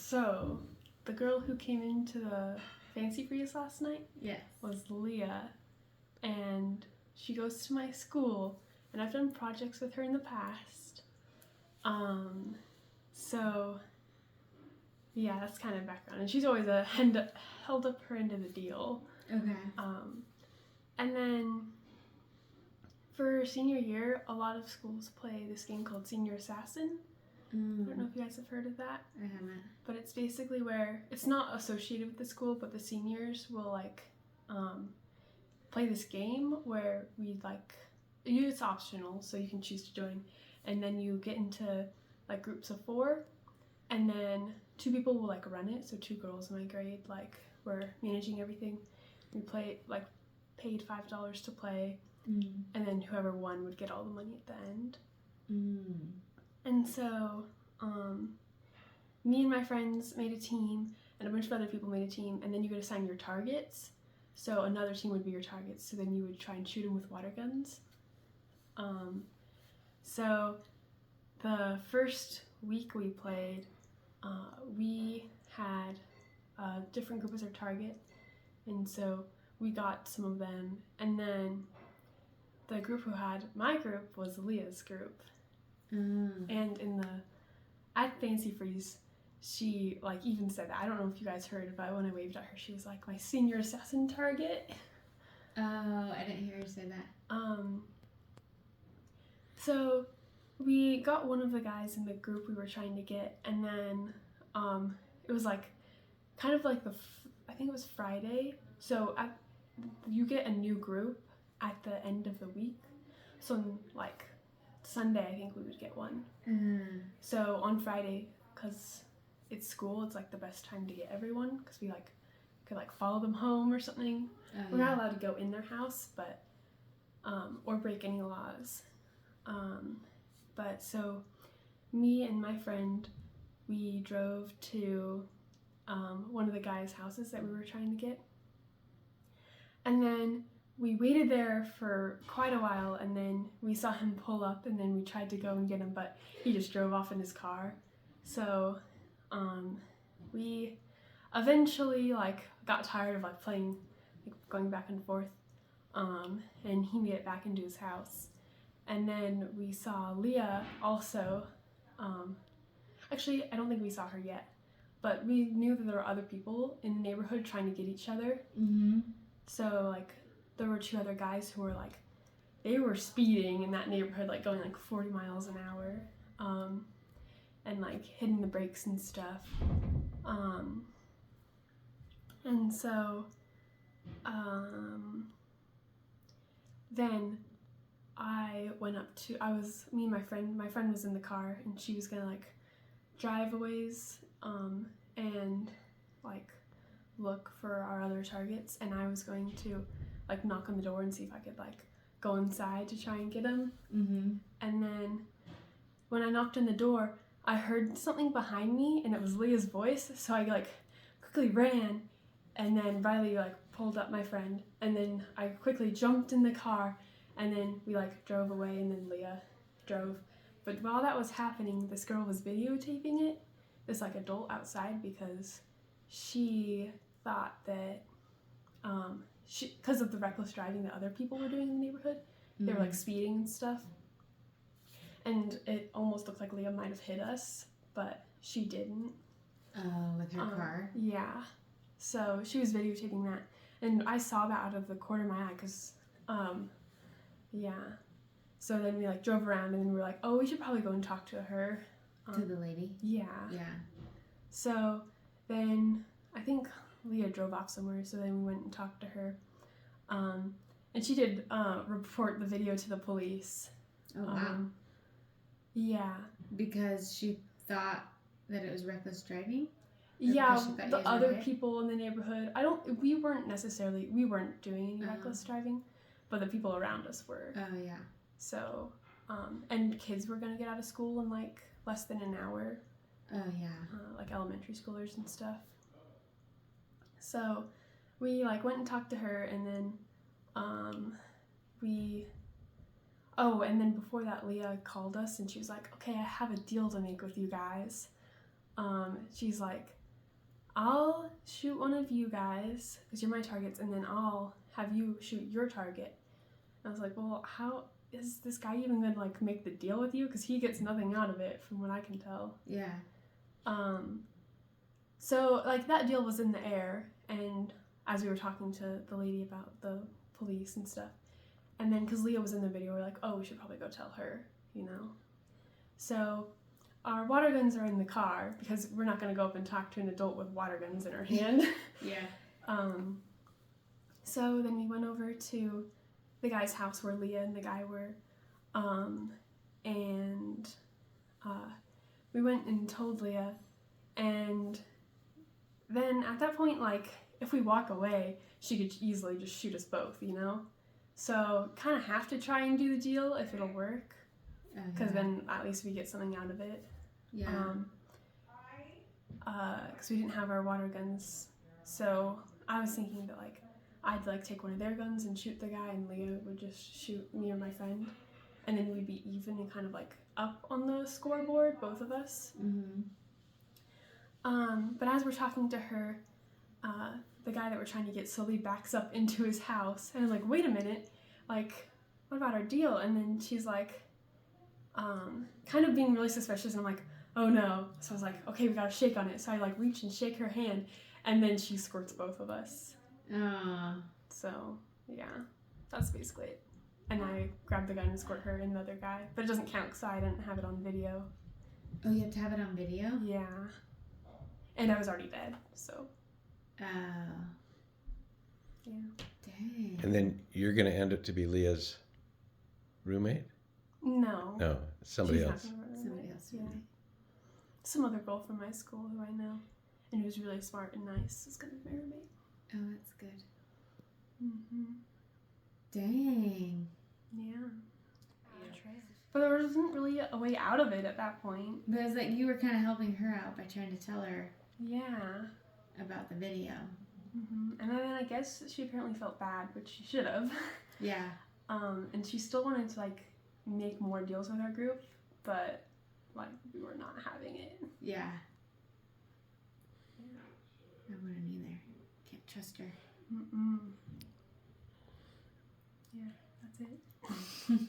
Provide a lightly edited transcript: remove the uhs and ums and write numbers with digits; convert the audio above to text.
So, the girl who came into the Fancy Freeze last night was Leah, and she goes to my school, and I've done projects with her in the past. So, yeah, that's kind of background. And she's always held up her end of the deal. Okay. And then for senior year, a lot of schools play this game called Senior Assassin. I don't know if you guys have heard of that. I haven't. But it's basically where it's not associated with the school, but the seniors will play this game where it's optional, so you can choose to join, and then you get into groups of 4, and then 2 people will run it. So 2 girls in my grade were managing everything. We paid $5 to play, and then whoever won would get all the money at the end. And so me and my friends made a team, and a bunch of other people made a team, and then you could assign your targets. So another team would be your targets, so then you would try and shoot them with water guns. So the first week we played, we had a different group as our target, and so we got some of them, and then the group who had my group was Leah's group. And at Fancy Freeze, she even said that. I don't know if you guys heard, but when I waved at her, she was like my senior assassin target. Oh, I didn't hear her say that. So we got one of the guys in the group we were trying to get, and then it was I think it was Friday. So you get a new group at the end of the week. So Sunday, I think we would get one. So on Friday, because it's school, it's the best time to get everyone, because we could follow them home or something. We're not allowed to go in their house, but or break any laws. But so me and my friend, we drove to one of the guys' houses that we were trying to get, and then we waited there for quite a while, and then we saw him pull up, and then we tried to go and get him, but he just drove off in his car. So we eventually got tired of playing, going back and forth, and he made it back into his house. And then we saw Leah also. Actually, I don't think we saw her yet, but we knew that there were other people in the neighborhood trying to get each other. So there were 2 other guys who were they were speeding in that neighborhood, going 40 miles an hour, and hitting the brakes and stuff. And so then me and my friend was in the car, and she was gonna drive a ways and look for our other targets, and I was going to knock on the door and see if I could go inside to try and get him. And then when I knocked on the door, I heard something behind me, and it was Leah's voice, so I quickly ran, and then Riley pulled up my friend, and then I quickly jumped in the car, and then we drove away, and then Leah drove. But while that was happening, this girl was videotaping it, this adult outside, because she thought that because of the reckless driving that other people were doing in the neighborhood, they were speeding and stuff, and it almost looked like Leah might have hit us, but she didn't. With her car? Yeah. So she was videotaping that, and I saw that out of the corner of my eye, because yeah. So then we drove around, and then we were oh, we should probably go and talk to her. To the lady? Yeah. So then I think Leah drove off somewhere, so then we went and talked to her. And she did report the video to the police. Oh, wow. Yeah. Because she thought that it was reckless driving? Yeah, the other people in the neighborhood. We weren't doing any reckless driving, but the people around us were. Oh, yeah. So, and kids were gonna get out of school in less than an hour. Oh, yeah. Elementary schoolers and stuff. So we went and talked to her, and then and then before that, Leah called us, and she was okay, I have a deal to make with you guys. She's I'll shoot one of you guys, because you're my targets, and then I'll have you shoot your target. And I was like, well, how is this guy even going to, like, make the deal with you? Because he gets nothing out of it, from what I can tell. Yeah. So, like, that deal was in the air, and as we were talking to the lady about the police and stuff, and then, because Leah was in the video, we're like, oh, we should probably go tell her, you know? So, our water guns are in the car, because we're not going to go up and talk to an adult with water guns in her hand. Yeah. So then we went over to the guy's house where Leah and the guy were, and we went and told Leah, and then at that point, like, if we walk away, she could easily just shoot us both, you know? So kind of have to try and do the deal if it'll work, because then at least we get something out of it. Yeah. Because we didn't have our water guns, so I was thinking that, like, I'd, like, take one of their guns and shoot the guy, and Leah would just shoot me or my friend, and then we'd be even and kind of, like, up on the scoreboard, both of us. Mm-hmm. But as we're talking to her, the guy that we're trying to get slowly backs up into his house, and I'm like, wait a minute, like, what about our deal? And then she's like, kind of being really suspicious, and I'm like, oh no. So I was like, okay, we gotta shake on it. So I, like, reach and shake her hand, and then she squirts both of us. So, yeah, that's basically it. And I grabbed the gun and squirt her and the other guy, but it doesn't count because I didn't have it on video. Oh, you have to have it on video? Yeah. And I was already dead, so. Oh. Yeah. Dang. And then you're going to end up to be Leah's roommate? No. No, somebody She's else. not gonna run Somebody away. else. Yeah. Really. Some other girl from my school who I know, and who's really smart and nice, is gonna be my roommate. Oh, that's good. Mm-hmm. Dang. Yeah. But there wasn't really a way out of it at that point. But it was like you were kind of helping her out by trying to tell her Yeah. about the video. Mm-hmm. And then I guess she apparently felt bad, which she should have. Yeah. And she still wanted to, like, make more deals with our group, but, like, we were not having it. Yeah. I wouldn't either. Can't trust her. Mm-mm. Yeah, that's it.